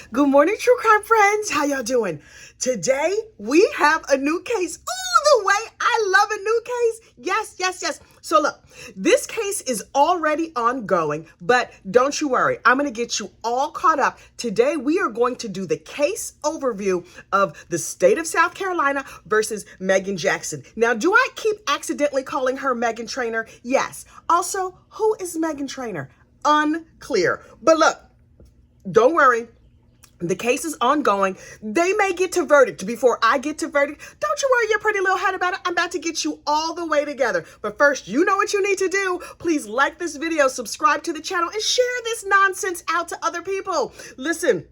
Good morning, true crime friends. How y'all doing? Today, we have a new case. Ooh, the way I love a new case. Yes. So look, this case is already ongoing, but don't you worry. I'm going to get you all caught up. Today, we are going to do the case overview of the state of South Carolina versus Meagan Jackson. Now, do I keep accidentally calling her Meagan Trainor? Yes. Also, who is Meagan Trainor? Unclear. But look, don't worry. The case is ongoing. They may get to verdict before I get to verdict. Don't you worry your pretty little head about it. I'm about to get you all the way together. But first, you know what you need to do. Please like this video, subscribe to the channel, and share this nonsense out to other people. Listen,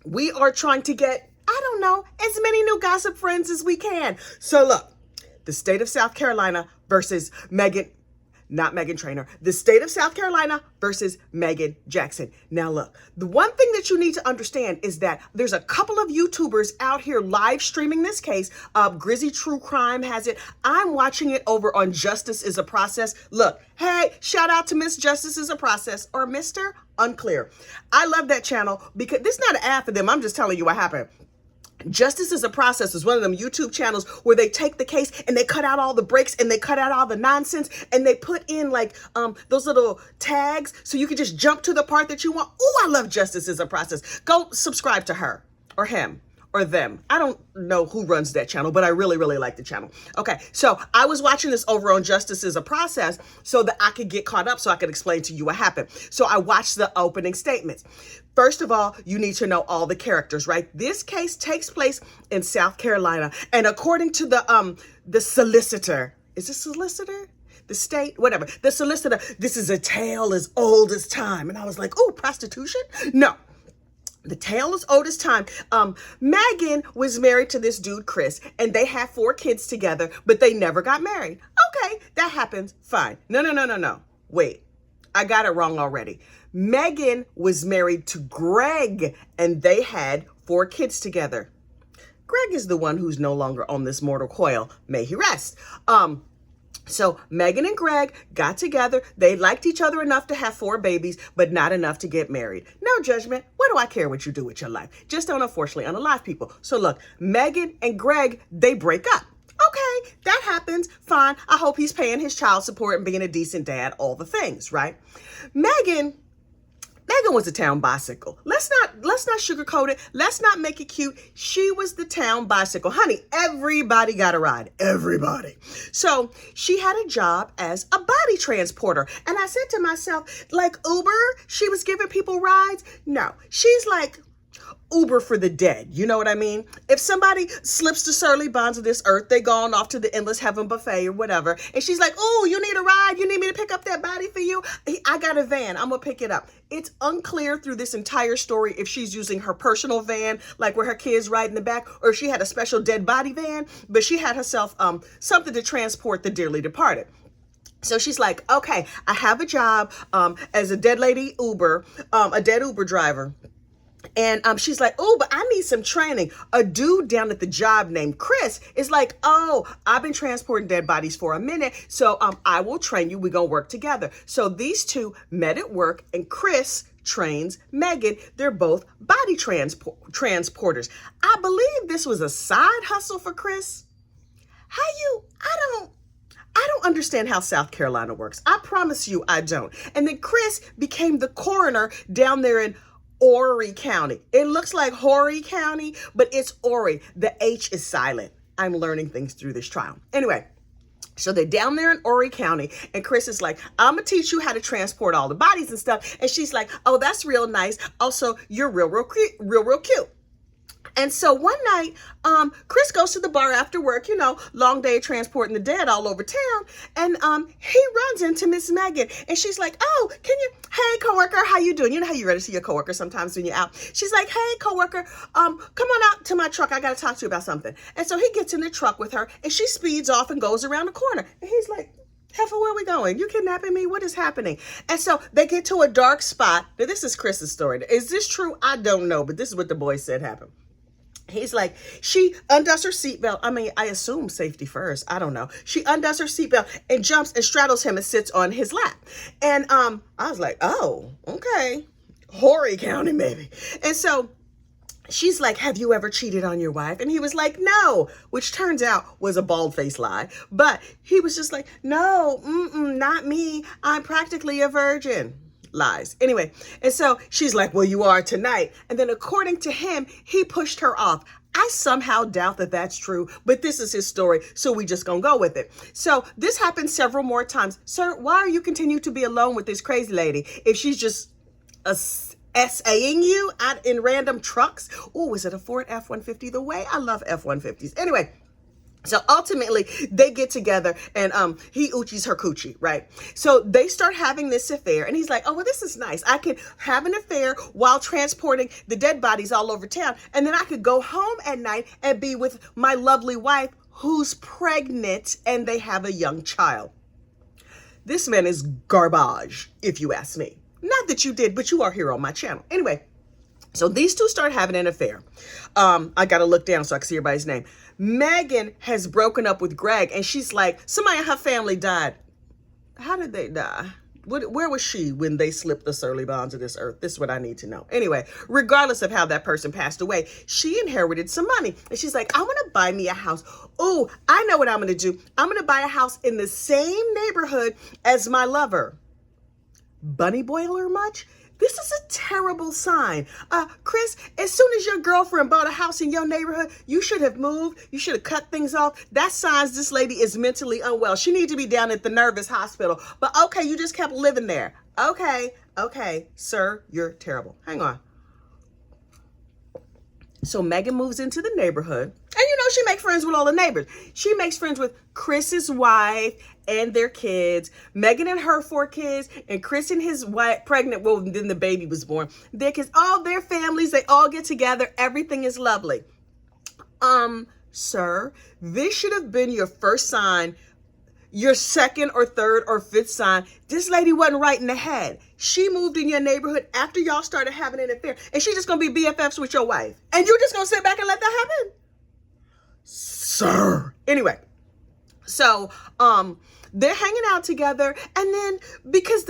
we are trying to get, as many new gossip friends as we can. So look, the state of South Carolina versus not Meagan Trainor, the state of South Carolina versus Meagan Jackson. Now look, the one thing that you need to understand is that there's a couple of YouTubers out here live streaming this case. Grizzy True Crime has it. I'm watching it over on Justice is a Process. Look, hey, shout out to Miss Justice is a Process or Mr. Unclear. I love that channel because this is not an ad for them. I'm just telling you what happened. Justice is a Process is one of them YouTube channels where they take the case and they cut out all the breaks and they cut out all the nonsense and they put in like those little tags so you can just jump to the part that you want. Oh, I love Justice is a Process. Go subscribe to her or him or them. I don't know who runs that channel, but I really like the channel. Okay, so I was watching this over on Justice is a Process so that I could get caught up so I could explain to you what happened. So I watched the opening statements. First of all, you need to know all the characters, right? This case takes place in South Carolina. And according to the solicitor, is it solicitor? The state, whatever, the solicitor, this is a tale as old as time. And I was like, oh, prostitution? No. The tale is old as time. Meagan was married to this dude, Chris, and they had 4 kids together, but they never got married. Okay, that happens. Fine. No. Wait, I got it wrong already. Meagan was married to Greg, and they had 4 kids together. Greg is the one who's no longer on this mortal coil. May he rest. So Meagan and Greg got together. They liked each other enough to have 4 babies, but not enough to get married. No judgment. What do I care what you do with your life? Just don't unfortunately unalive people. So look, Meagan and Greg, they break up. Okay, that happens. Fine. I hope he's paying his child support and being a decent dad, all the things, right? Meagan was a town bicycle. Let's not sugarcoat it. Let's not make it cute. She was the town bicycle. Honey, everybody got a ride. Everybody. So she had a job as a body transporter. And I said to myself, like Uber, she was giving people rides. No, she's like Uber for the dead. You know what I mean? If somebody slips the surly bonds of this earth, they gone off to the endless heaven buffet or whatever. And she's like, oh, you need a ride? You need me to pick up that body for you? I got a van. I'm going to pick it up. It's unclear through this entire story if she's using her personal van, like where her kids ride in the back, or if she had a special dead body van, but she had herself something to transport the dearly departed. So she's like, okay, I have a job as a dead lady Uber, a dead Uber driver. And she's like, oh, but I need some training. A dude down at the job named Chris is like, oh, I've been transporting dead bodies for a minute, so I will train you. We're going to work together. So these two met at work, and Chris trains Meagan. They're both body transporters. I believe this was a side hustle for Chris. I don't understand how South Carolina works. I promise you I don't. And then Chris became the coroner down there in Horry County. It looks like Horry County, but it's Horry. The H is silent. I'm learning things through this trial. Anyway, so they're down there in Horry County, and Chris is like, I'm going to teach you how to transport all the bodies and stuff. And she's like, oh, that's real nice. Also, you're real cute. And so one night, Chris goes to the bar after work, long day transporting the dead all over town. And he runs into Miss Meagan, and she's like, oh, hey, coworker, how you doing? You know how you ready to see your coworker sometimes when you're out. She's like, hey, coworker, come on out to my truck. I got to talk to you about something. And so he gets in the truck with her, and she speeds off and goes around the corner. And he's like, heifer, where are we going? You kidnapping me? What is happening? And so they get to a dark spot. Now, this is Chris's story. Is this true? I don't know, but this is what the boy said happened. He's like, she undoes her seatbelt. I mean, I assume safety first. I don't know. She undoes her seatbelt and jumps and straddles him and sits on his lap. And I was like, oh, okay. Horry County, maybe. And so she's like, have you ever cheated on your wife? And he was like, no, which turns out was a bald-faced lie. But he was just like, no, not me. I'm practically a virgin. Lies. Anyway, and so she's like, well, you are tonight. And then according to him, he pushed her off. I somehow doubt that that's true, but this is his story, so we just gonna go with it. So this happened several more times. Sir, why are you continue to be alone with this crazy lady if she's just SAing you out in random trucks? Oh, is it a Ford F-150? The way I love F-150s. Anyway, so ultimately they get together and he oochies her coochie, right? So they start having this affair and he's like, oh, well, this is nice. I can have an affair while transporting the dead bodies all over town. And then I could go home at night and be with my lovely wife who's pregnant and they have a young child. This man is garbage, if you ask me. Not that you did, but you are here on my channel. Anyway, so these two start having an affair. I got to look down so I can see everybody's name. Meagan has broken up with Greg, and she's like, somebody in her family died. How did they die? Where was she when they slipped the surly bonds of this earth? This is what I need to know. Anyway, regardless of how that person passed away, she inherited some money. And she's like, I want to buy me a house. Oh, I know what I'm going to do. I'm going to buy a house in the same neighborhood as my lover. Bunny boiler much? This is a terrible sign. Chris, as soon as your girlfriend bought a house in your neighborhood, you should have moved. You should have cut things off. That signs this lady is mentally unwell. She needs to be down at the nervous hospital. But okay, you just kept living there. Okay, sir, you're terrible. Hang on. So Meagan moves into the neighborhood. And you know, she makes friends with all the neighbors. She makes friends with Chris's wife and their kids. Meagan and her 4 kids. And Chris and his wife, pregnant, well, then the baby was born. Their kids, all their families, they all get together. Everything is lovely. Sir, this should have been your first sign, your second or third or fifth sign. This lady wasn't right in the head. She moved in your neighborhood after y'all started having an affair, and she just gonna be BFFs with your wife. And you just gonna sit back and let that happen? Sir. Anyway, so they're hanging out together, and then because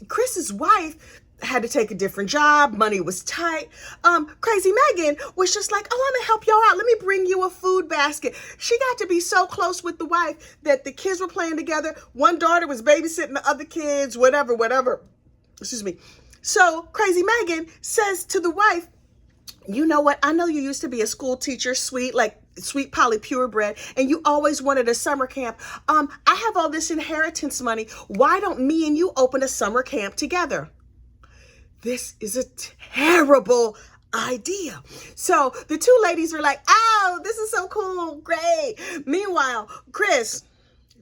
Chris's wife had to take a different job, money was tight, crazy Meagan was just like, oh, I'm gonna help y'all out. Let me bring you a food basket. She got to be so close with the wife that the kids were playing together. One daughter was babysitting the other kids, whatever. Excuse me. So crazy Meagan says to the wife, you know what? I know you used to be a school teacher, sweet Polly purebred, and you always wanted a summer camp. I have all this inheritance money. Why don't me and you open a summer camp together? This is a terrible idea. So the 2 ladies were like, oh, this is so cool. Great. Meanwhile, Chris,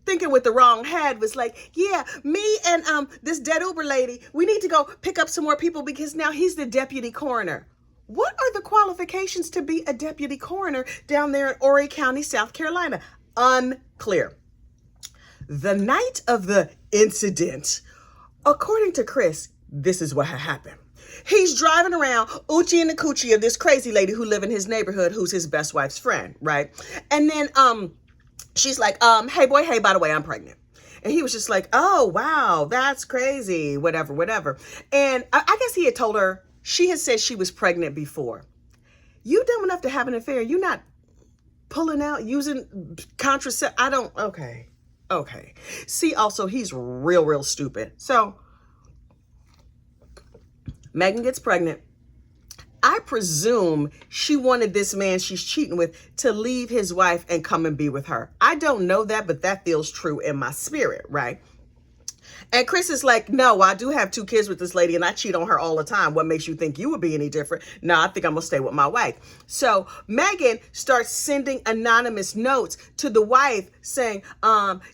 thinking with the wrong head, was like, yeah, me and this dead Uber lady, we need to go pick up some more people because now he's the deputy coroner. What are the qualifications to be a deputy coroner down there in Horry County, South Carolina? Unclear. The night of the incident, according to Chris, this is what had happened. He's driving around, oochie and the coochie of this crazy lady who live in his neighborhood, who's his best wife's friend, right? And then she's like, hey boy, hey, by the way, I'm pregnant. And he was just like, oh, wow, that's crazy, whatever. And I guess he had told her, she had said she was pregnant before. You dumb enough to have an affair. You not pulling out, using contraceptive. Okay. See, also, he's real stupid. So Meagan gets pregnant. I presume she wanted this man she's cheating with to leave his wife and come and be with her. I don't know that, but that feels true in my spirit, right? And Chris is like, no, I do have 2 kids with this lady and I cheat on her all the time. What makes you think you would be any different? No, I think I'm going to stay with my wife. So Meagan starts sending anonymous notes to the wife saying,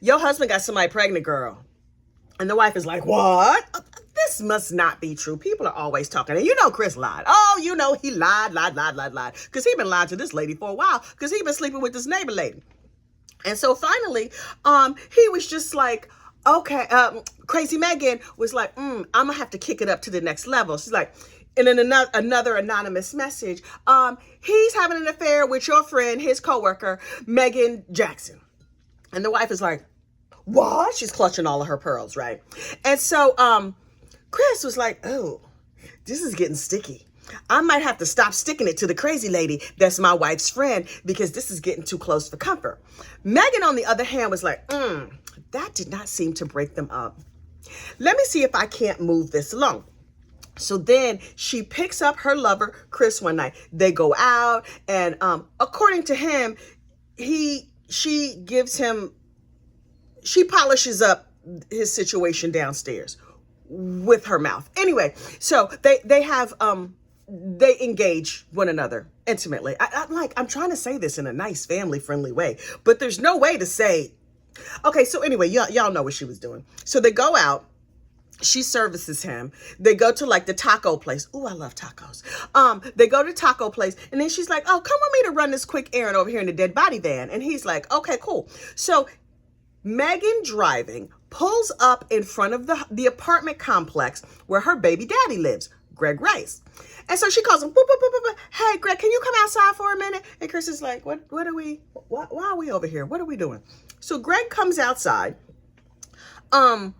your husband got somebody pregnant, girl. And the wife is like, what? This must not be true. People are always talking. And you know Chris lied. Oh, you know he lied. Because he been lying to this lady for a while. Because he been sleeping with this neighbor lady. And so finally, he was just like, okay, crazy Meagan was like, I'm going to have to kick it up to the next level. She's like, and then another anonymous message, he's having an affair with your friend, his coworker, Meagan Jackson. And the wife is like, what? She's clutching all of her pearls, right? And so Chris was like, oh, this is getting sticky. I might have to stop sticking it to the crazy lady that's my wife's friend because this is getting too close for comfort. Meagan, on the other hand, was like, that did not seem to break them up. Let me see if I can't move this along. So then she picks up her lover, Chris, one night. They go out, and according to him, she polishes up his situation downstairs with her mouth. Anyway, so they engage one another intimately. I'm trying to say this in a nice family friendly way, but there's no way to say. Okay, so anyway, y'all know what she was doing. So they go out. She services him. They go to like the taco place. Ooh, I love tacos. They go to taco place, and then she's like, "Oh, come with me to run this quick errand over here in the dead body van." And he's like, "Okay, cool." So Meagan, driving, pulls up in front of the apartment complex where her baby daddy lives, Greg Rice. And so she calls him, boop, boop, boop, boop, boop. "Hey, Greg, can you come outside for a minute?" And Chris is like, why are we over here? What are we doing? So Greg comes outside, and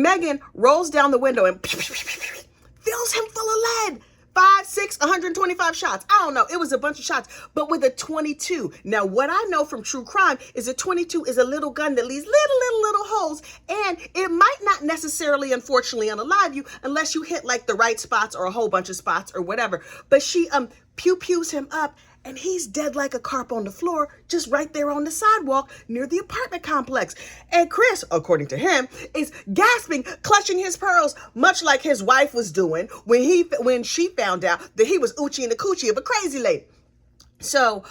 Meagan rolls down the window and fills him full of lead. 5, 6, 125 shots. I don't know. It was a bunch of shots, but with a 22. Now, what I know from true crime is a 22 is a little gun that leaves little holes, and it might not necessarily, unfortunately, unalive you unless you hit like the right spots or a whole bunch of spots or whatever. But she pews him up, and he's dead like a carp on the floor, just right there on the sidewalk near the apartment complex. And Chris, according to him, is gasping, clutching his pearls, much like his wife was doing when she found out that he was Oochie and the Coochie of a crazy lady. So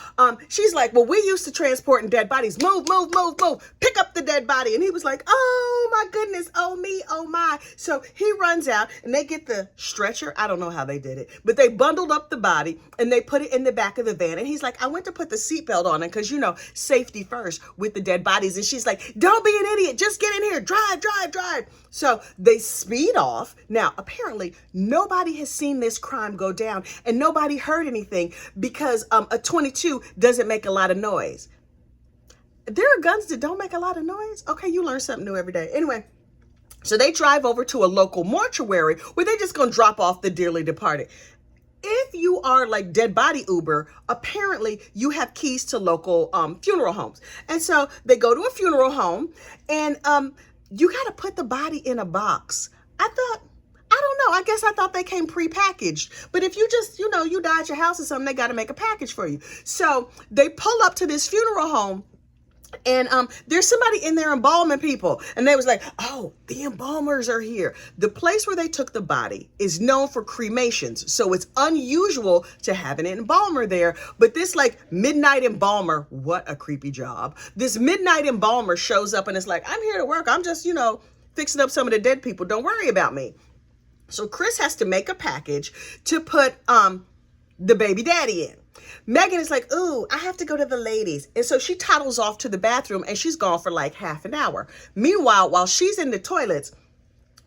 she's like, "Well, we used to transporting dead bodies. Move, move, move, move. Pick up the dead body." And he was like, "Oh my goodness. Oh me. Oh my." So he runs out, and they get the stretcher. I don't know how they did it, but they bundled up the body and they put it in the back of the van. And he's like, "I went to put the seatbelt on it because, safety first with the dead bodies." And she's like, "Don't be an idiot. Just get in here. Drive, drive, drive." So they speed off. Now, apparently, nobody has seen this crime go down, and nobody heard anything because a 22 doesn't make a lot of noise. There are guns that don't make a lot of noise. Okay, you learn something new every day. Anyway, so they drive over to a local mortuary where they're just going to drop off the dearly departed. If you are like dead body Uber, apparently you have keys to local funeral homes. And so they go to a funeral home, and you got to put the body in a box. I don't know. I guess I thought they came pre-packaged. But if you just, you die at your house or something, they got to make a package for you. So they pull up to this funeral home, and there's somebody in there embalming people. And they was like, "Oh, the embalmers are here." The place where they took the body is known for cremations. So it's unusual to have an embalmer there. But this like midnight embalmer, what a creepy job. This midnight embalmer shows up and is like, "I'm here to work. I'm just, fixing up some of the dead people. Don't worry about me." So Chris has to make a package to put the baby daddy in. Meagan is like, "Ooh, I have to go to the ladies." And so she toddles off to the bathroom, and she's gone for like half an hour. Meanwhile, while she's in the toilets,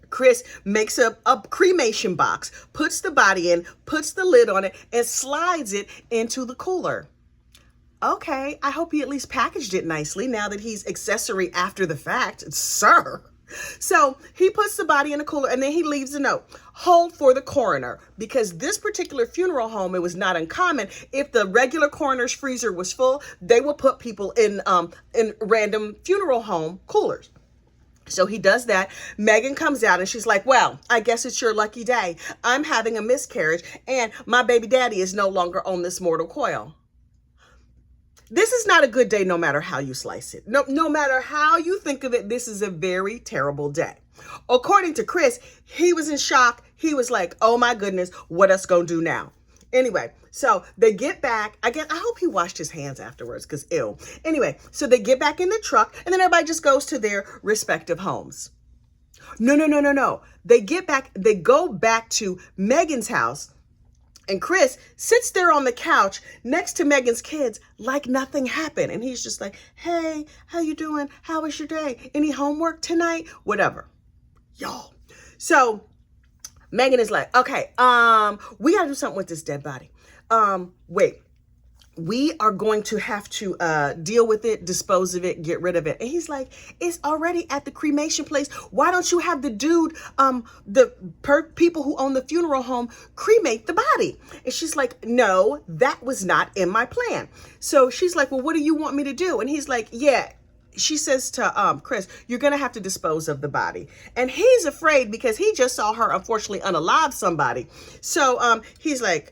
Chris makes a cremation box, puts the body in, puts the lid on it, and slides it into the cooler. Okay, I hope he at least packaged it nicely now that he's accessory after the fact, sir. So he puts the body in a cooler, and then he leaves a note: "Hold for the coroner," because this particular funeral home, it was not uncommon. If the regular coroner's freezer was full, they would put people in random funeral home coolers. So he does that. Meagan comes out, and she's like, "Well, I guess it's your lucky day. I'm having a miscarriage, and my baby daddy is no longer on this mortal coil." This is not a good day, no matter how you slice it. No matter how you think of it, this is a very terrible day. According to Chris, he was in shock. He was like, "Oh my goodness, what us gonna do now?" Anyway, so they get back. I hope he washed his hands afterwards, because ew. Anyway, so they get back in the truck, and then everybody just goes to their respective homes. No. They go back to Meagan's house. And Chris sits there on the couch next to Meagan's kids like nothing happened. And he's just like, "Hey, how you doing? How was your day? Any homework tonight?" Whatever. Y'all. So Meagan is like, "Okay, we got to do something with this dead body. Wait, we are going to have to deal with it, dispose of it, get rid of it. And he's like, it's already at the cremation place. Why don't you have the dude, people who own the funeral home cremate the body? And she's like, no, that was not in my plan. So she's like, well, what do you want me to do? And he's like, yeah. She says to Chris, you're going to have to dispose of the body. And he's afraid because he just saw her, unfortunately, unalive somebody. So he's like,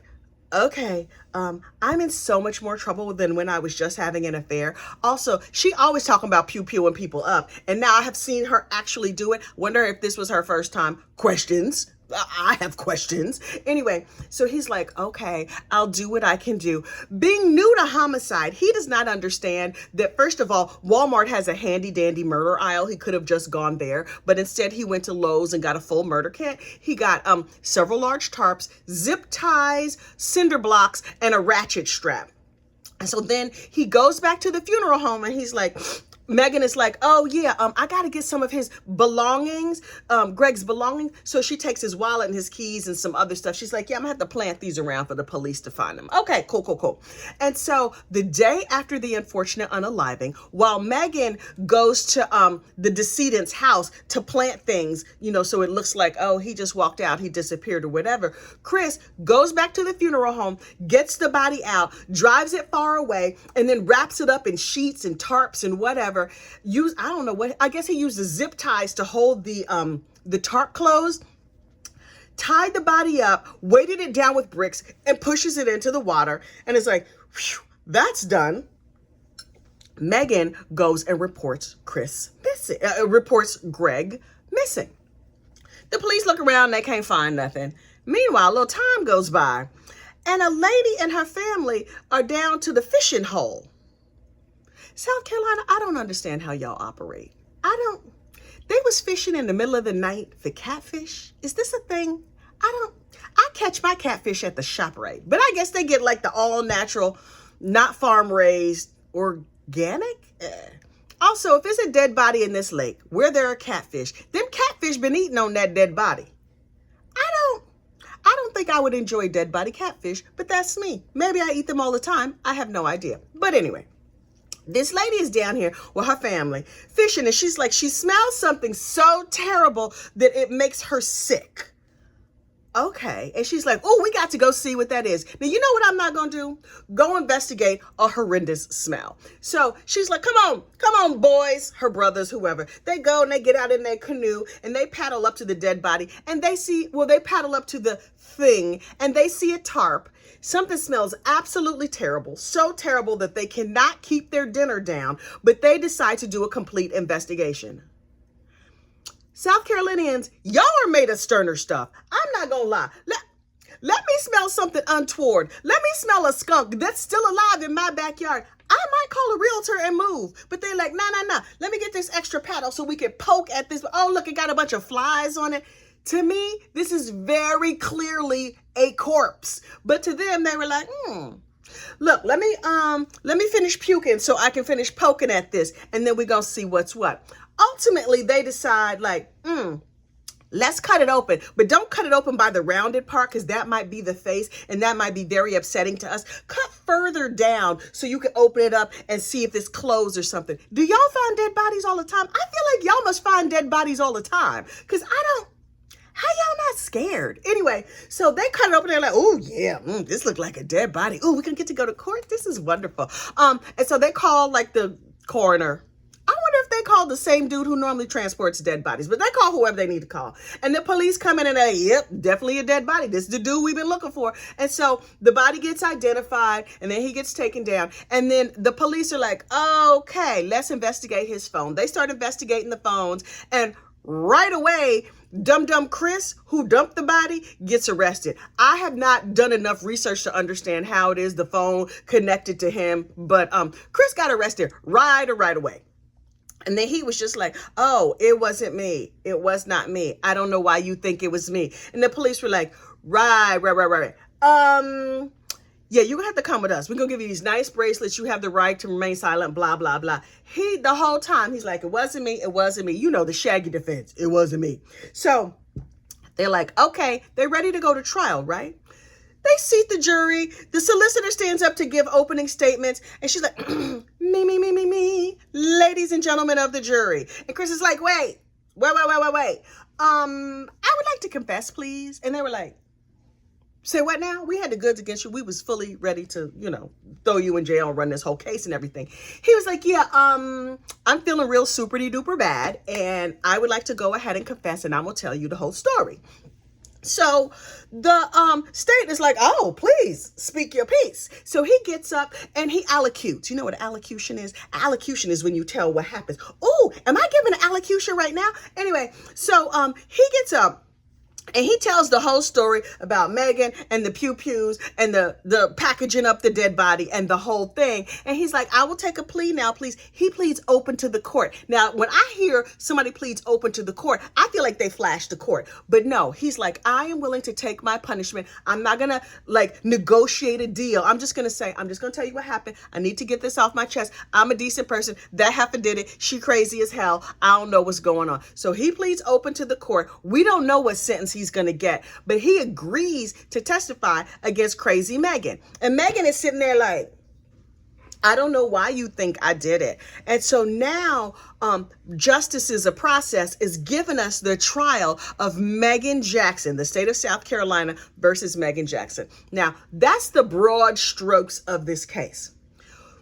okay, I'm in so much more trouble than when I was just having an affair. Also, she always talking about pew-pewing people up. And now I have seen her actually do it. Wonder if this was her first time. Questions. I have questions. Anyway, so he's like, okay, I'll do what I can do. Being new to homicide, he does not understand that, first of all, Walmart has a handy dandy murder aisle. He could have just gone there, but instead he went to Lowe's and got a full murder kit. He got several large tarps, zip ties, cinder blocks, and a ratchet strap. And so then he goes back to the funeral home and he's like, Meagan is like, oh yeah, I got to get some of his belongings, Greg's belongings. So she takes his wallet and his keys and some other stuff. She's like, yeah, I'm gonna have to plant these around for the police to find them. Okay, cool. And so the day after the unfortunate unaliving, while Meagan goes to the decedent's house to plant things, so it looks like, oh, he just walked out, he disappeared or whatever, Chris goes back to the funeral home, gets the body out, drives it far away, and then wraps it up in sheets and tarps and whatever. I don't know what, I guess he used the zip ties to hold the tarp closed, tied the body up, weighted it down with bricks, and pushes it into the water. And it's like, whew, that's done. Meagan goes and reports reports Greg missing. The police look around, they can't find nothing. Meanwhile, a little time goes by, and a lady and her family are down to the fishing hole. South Carolina, I don't understand how y'all operate. They was fishing in the middle of the night for catfish. Is this a thing? I catch my catfish at the ShopRite, but I guess they get like the all natural, not farm raised, organic. Also, if it's a dead body in this lake where there are catfish, them catfish been eating on that dead body. I don't think I would enjoy dead body catfish, but that's me. Maybe I eat them all the time. I have no idea. But anyway, this lady is down here with her family fishing, and she's like, she smells something so terrible that it makes her sick. Okay. And she's like, oh, we got to go see what that is. Now, you know what I'm not going to do? Go investigate a horrendous smell. So she's like, come on, boys, her brothers, whoever. They go and they get out in their canoe and they paddle up to the dead body and they paddle up to the thing and they see a tarp. Something smells absolutely terrible, so terrible that they cannot keep their dinner down, but they decide to do a complete investigation. South Carolinians, y'all are made of sterner stuff. I'm not gonna lie. Let me smell something untoward. Let me smell a skunk that's still alive in my backyard. I might call a realtor and move, but they're like, nah. Let me get this extra paddle so we can poke at this. Oh, look, it got a bunch of flies on it. To me, this is very clearly a corpse. But to them, they were like, look, let me finish puking so I can finish poking at this. And then we're going to see what's what. Ultimately, they decide like, let's cut it open. But don't cut it open by the rounded part because that might be the face and that might be very upsetting to us. Cut further down so you can open it up and see if it's closed or something. Do y'all find dead bodies all the time? I feel like y'all must find dead bodies all the time because how y'all not scared? Anyway, so they cut it open. They're like, oh, yeah, this looked like a dead body. Oh, we're going to get to go to court. This is wonderful. And so they call like the coroner. I wonder if they call the same dude who normally transports dead bodies, but they call whoever they need to call. And the police come in and they, yep, definitely a dead body. This is the dude we've been looking for. And so the body gets identified and then he gets taken down. And then the police are like, okay, let's investigate his phone. They start investigating the phones and right away, Dum Chris, who dumped the body, gets arrested. I have not done enough research to understand how it is the phone connected to him, but Chris got arrested right away. And then he was just like, oh, it wasn't me. It was not me. I don't know why you think it was me. And the police were like, right. Yeah, you're going to have to come with us. We're going to give you these nice bracelets. You have the right to remain silent, blah, blah, blah. The whole time, he's like, it wasn't me. You know, the shaggy defense. It wasn't me. So they're like, okay, they're ready to go to trial, right? They seat the jury. The solicitor stands up to give opening statements, and she's like, me, ladies and gentlemen of the jury. And Chris is like, wait. I would like to confess, please. And they were like, say what now? We had the goods against you. We was fully ready to, throw you in jail and run this whole case and everything. He was like, yeah, I'm feeling real super-duper bad, and I would like to go ahead and confess, and I'm going to tell you the whole story. So the state is like, oh, please speak your piece. So he gets up and he allocutes. You know what an allocution is? Allocution is when you tell what happens. Oh, am I giving an allocution right now? Anyway, so he gets up and he tells the whole story about Meagan and the pew-pews and the packaging up the dead body and the whole thing. And he's like, I will take a plea now, please. He pleads open to the court. Now, when I hear somebody pleads open to the court, I feel like they flashed the court. But no, he's like, I am willing to take my punishment. I'm not going to negotiate a deal. I'm just going to say, I'm just going to tell you what happened. I need to get this off my chest. I'm a decent person. That heifer did it. She crazy as hell. I don't know what's going on. So he pleads open to the court. We don't know what sentence he's going to get, but he agrees to testify against crazy Meagan. And Meagan is sitting there like, I don't know why you think I did it. And so now justice is a process is giving us the trial of Meagan Jackson, the state of South Carolina versus Meagan Jackson. Now, that's the broad strokes of this case.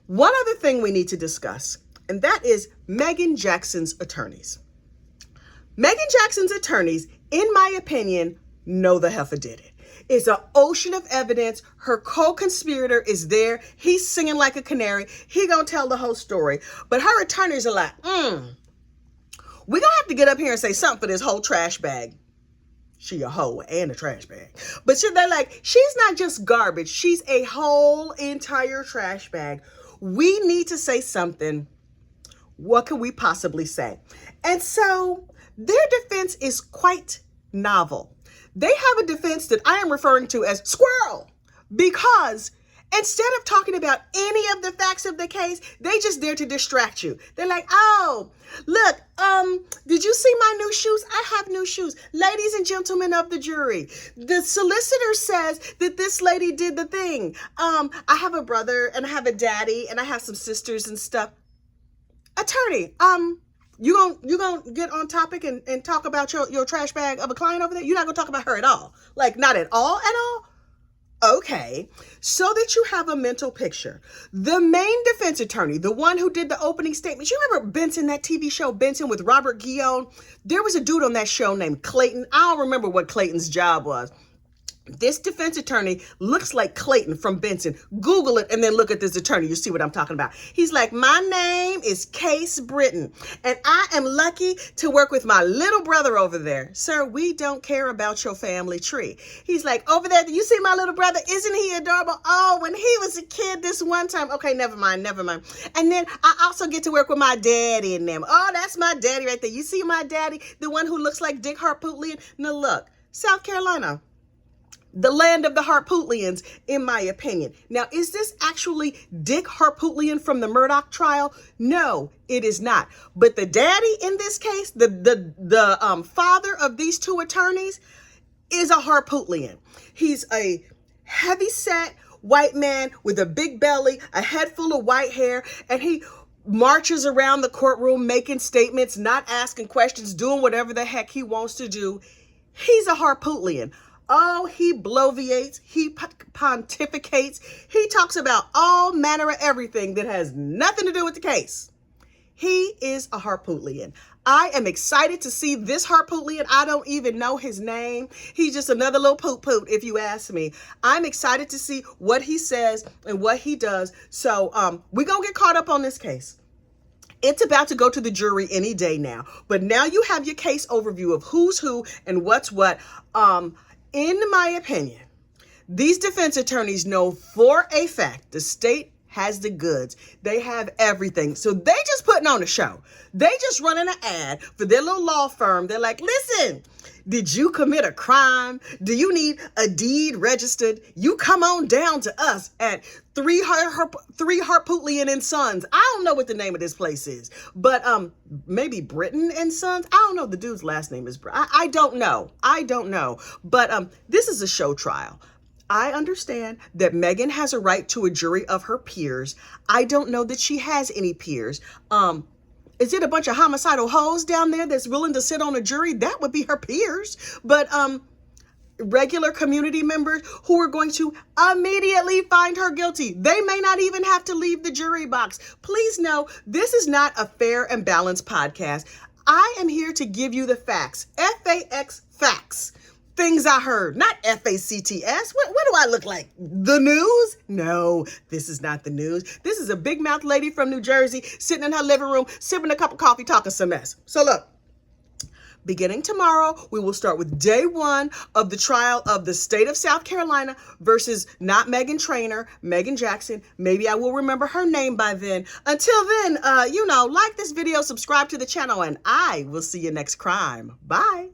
One other thing we need to discuss, and that is Meagan Jackson's attorneys. Meagan Jackson's attorneys, in my opinion, know the heifer did it. It's an ocean of evidence. Her co-conspirator is there. He's singing like a canary. He gonna tell the whole story. But her attorneys are like, we gonna have to get up here and say something for this whole trash bag. She a hoe and a trash bag. But they're like, she's not just garbage. She's a whole entire trash bag. We need to say something. What can we possibly say? And so their defense is quite novel. They have a defense that I am referring to as squirrel, because instead of talking about any of the facts of the case, they just dare to distract you. They're like, oh, look, did you see my new shoes? I have new shoes. Ladies and gentlemen of the jury, the solicitor says that this lady did the thing. I have a brother and I have a daddy and I have some sisters and stuff. Attorney, you gonna get on topic and talk about your trash bag of a client over there? You're not gonna talk about her at all. Like, not at all? Okay. So that you have a mental picture. The main defense attorney, the one who did the opening statements, you remember Benson, that TV show Benson with Robert Guillaume? There was a dude on that show named Clayton. I don't remember what Clayton's job was. This defense attorney looks like Clayton from Benson. Google it and then look at this attorney. You see what I'm talking about. He's like, my name is Case Britton, and I am lucky to work with my little brother over there. Sir, we don't care about your family tree. He's like, over there, do you see my little brother? Isn't he adorable? Oh, when he was a kid this one time. Okay, never mind. And then I also get to work with my daddy and them. Oh, that's my daddy right there. You see my daddy? The one who looks like Dick Harpootlian? Now look, South Carolina, the land of the Harpootlians, in my opinion. Now, is this actually Dick Harpootlian from the Murdoch trial? No, it is not. But the daddy in this case, the father of these two attorneys, is a Harpootlian. He's a heavy-set white man with a big belly, a head full of white hair, and he marches around the courtroom making statements, not asking questions, doing whatever the heck he wants to do. He's a Harpootlian. Oh, he bloviates, he pontificates, he talks about all manner of everything that has nothing to do with the case. He is a Harpootlian. I am excited to see this Harpootlian. I don't even know his name. He's just another little poot, if you ask me. I'm excited to see what he says and what he does. So we're going to get caught up on this case. It's about to go to the jury any day now. But now you have your case overview of who's who and what's what. In my opinion, these defense attorneys know for a fact the state has the goods. They have everything. So they just putting on a show. They just running an ad for their little law firm. They're like, listen, did you commit a crime? Do you need a deed registered? You come on down to us at 3 Harpootlian and Sons. I don't know what the name of this place is, but maybe Britton and Sons. I don't know. The dude's last name is I don't know. But this is a show trial. I understand that Meagan has a right to a jury of her peers. I don't know that she has any peers. Is it a bunch of homicidal hoes down there that's willing to sit on a jury? That would be her peers. But regular community members who are going to immediately find her guilty. They may not even have to leave the jury box. Please know, this is not a fair and balanced podcast. I am here to give you the facts. F-A-X, facts. Things I heard, not F-A-C-T-S. What do I look like? The news? No, this is not the news. This is a big mouth lady from New Jersey sitting in her living room, sipping a cup of coffee, talking some mess. So look, beginning tomorrow, we will start with day 1 of the trial of the state of South Carolina versus not Meagan Trainor, Meagan Jackson. Maybe I will remember her name by then. Until then, like this video, subscribe to the channel, and I will see you next crime. Bye.